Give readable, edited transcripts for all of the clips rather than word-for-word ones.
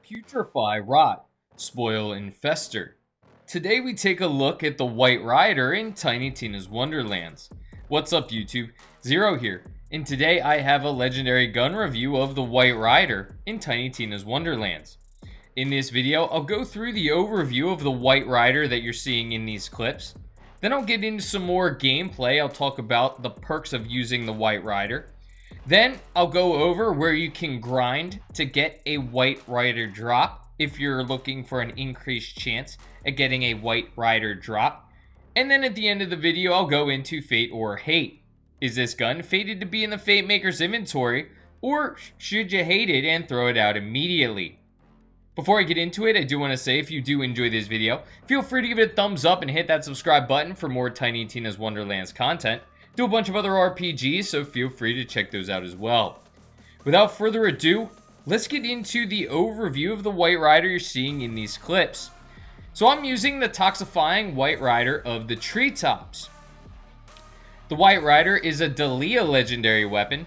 putrefy, rot, spoil, and fester. Today we take a look at the White Rider in Tiny Tina's Wonderlands. What's up YouTube? Zero here, and today I have a legendary gun review of the White Rider in Tiny Tina's Wonderlands. In this video, I'll go through the overview of the White Rider that you're seeing in these clips. Then I'll get into some more gameplay. I'll talk about the perks of using the White Rider. Then I'll go over where you can grind to get a White Rider drop if you're looking for an increased chance at getting a White Rider drop. And then at the end of the video, I'll go into Fate or Hate. Is this gun fated to be in the Fate Maker's inventory, or should you hate it and throw it out immediately? Before I get into it, I do want to say if you do enjoy this video, feel free to give it a thumbs up and hit that subscribe button for more Tiny Tina's Wonderlands content. Do a bunch of other RPGs, so feel free to check those out as well. Without further ado, let's get into the overview of the White Rider you're seeing in these clips. So I'm using the Toxifying White Rider of the Treetops. The White Rider is a Dalia legendary weapon.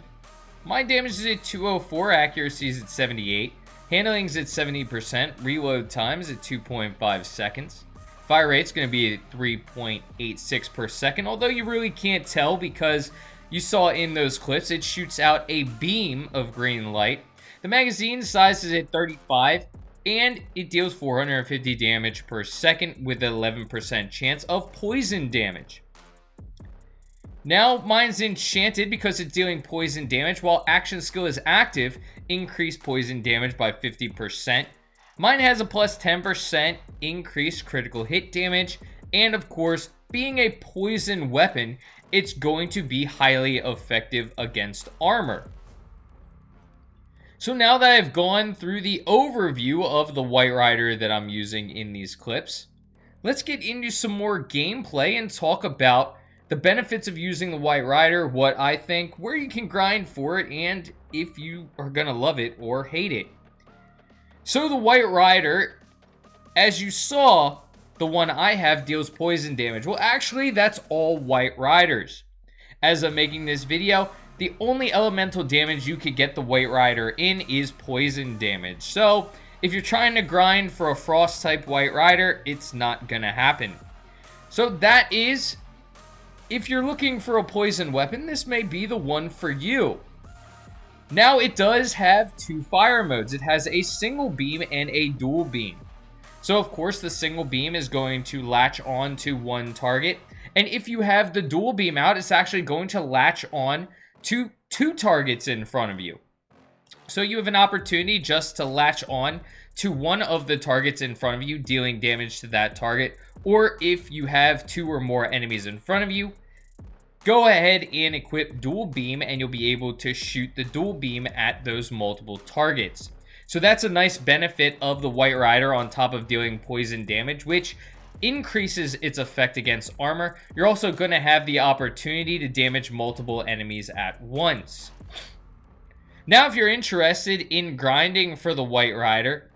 Mind damage is at 204, accuracy is at 78, handling is at 70%, reload time is at 2.5 seconds. Fire rate's going to be at 3.86 per second, although you really can't tell because you saw in those clips it shoots out a beam of green light. The magazine size is at 35, and it deals 450 damage per second with an 11% chance of poison damage. Now, mine's enchanted because it's dealing poison damage, while action skill is active, increase poison damage by 50%. Mine has a plus 10% increased critical hit damage, and of course, being a poison weapon, it's going to be highly effective against armor. So now that I've gone through the overview of the White Rider that I'm using in these clips, let's get into some more gameplay and talk about the benefits of using the White Rider, what I think, where you can grind for it, and if you are gonna love it or hate it. So the White Rider, as you saw, the one I have deals poison damage. Well, actually, that's all White Riders. As I'm making this video, the only elemental damage you could get the White Rider in is poison damage. So if you're trying to grind for a frost type White Rider, it's not gonna happen. So that is, if you're looking for a poison weapon, this may be the one for you. Now, it does have two fire modes. It has a single beam and a dual beam. So, of course, the single beam is going to latch on to one target. And if you have the dual beam out, it's actually going to latch on to two targets in front of you. So you have an opportunity just to latch on to one of the targets in front of you, dealing damage to that target. Or if you have two or more enemies in front of you, go ahead and equip dual beam and you'll be able to shoot the dual beam at those multiple targets. So that's a nice benefit of the White Rider on top of dealing poison damage, which increases its effect against armor. You're also going to have the opportunity to damage multiple enemies at once. Now, if you're interested in grinding for the White Rider,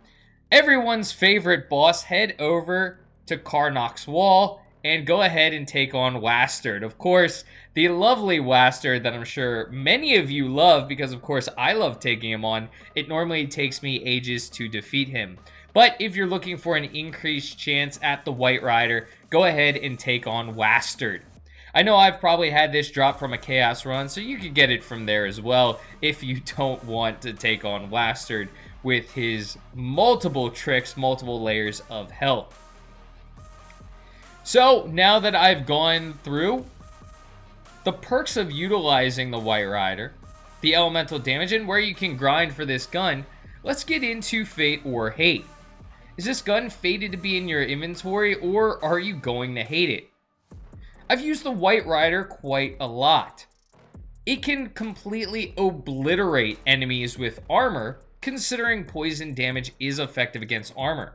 everyone's favorite boss, head over to Karnok's Wall and go ahead and take on Wastard. Of course, the lovely Wastard that I'm sure many of you love because, of course, I love taking him on. It normally takes me ages to defeat him. But if you're looking for an increased chance at the White Rider, go ahead and take on Wastard. I know I've probably had this drop from a Chaos run, so you could get it from there as well if you don't want to take on Wastard with his multiple tricks, multiple layers of health. So, now that I've gone through the perks of utilizing the White Rider, the elemental damage, and where you can grind for this gun, let's get into Fate or Hate. Is this gun fated to be in your inventory, or are you going to hate it? I've used the White Rider quite a lot. It can completely obliterate enemies with armor, considering poison damage is effective against armor.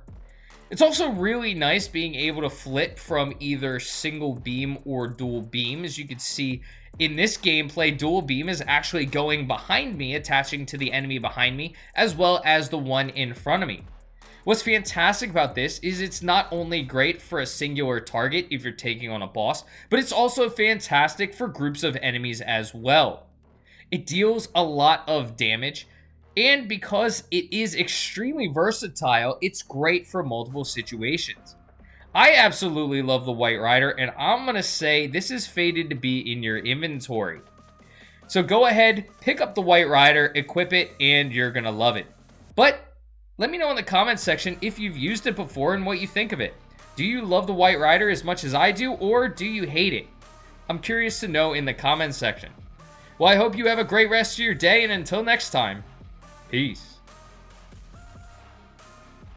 It's also really nice being able to flip from either single beam or dual beam. As you can see in this gameplay, dual beam is actually going behind me, attaching to the enemy behind me, as well as the one in front of me. What's fantastic about this is it's not only great for a singular target if you're taking on a boss, but it's also fantastic for groups of enemies as well. It deals a lot of damage. And because it is extremely versatile, it's great for multiple situations. I absolutely love the White Rider, and I'm going to say this is fated to be in your inventory. So go ahead, pick up the White Rider, equip it, and you're going to love it. But let me know in the comments section if you've used it before and what you think of it. Do you love the White Rider as much as I do, or do you hate it? I'm curious to know in the comments section. Well, I hope you have a great rest of your day, and until next time, peace.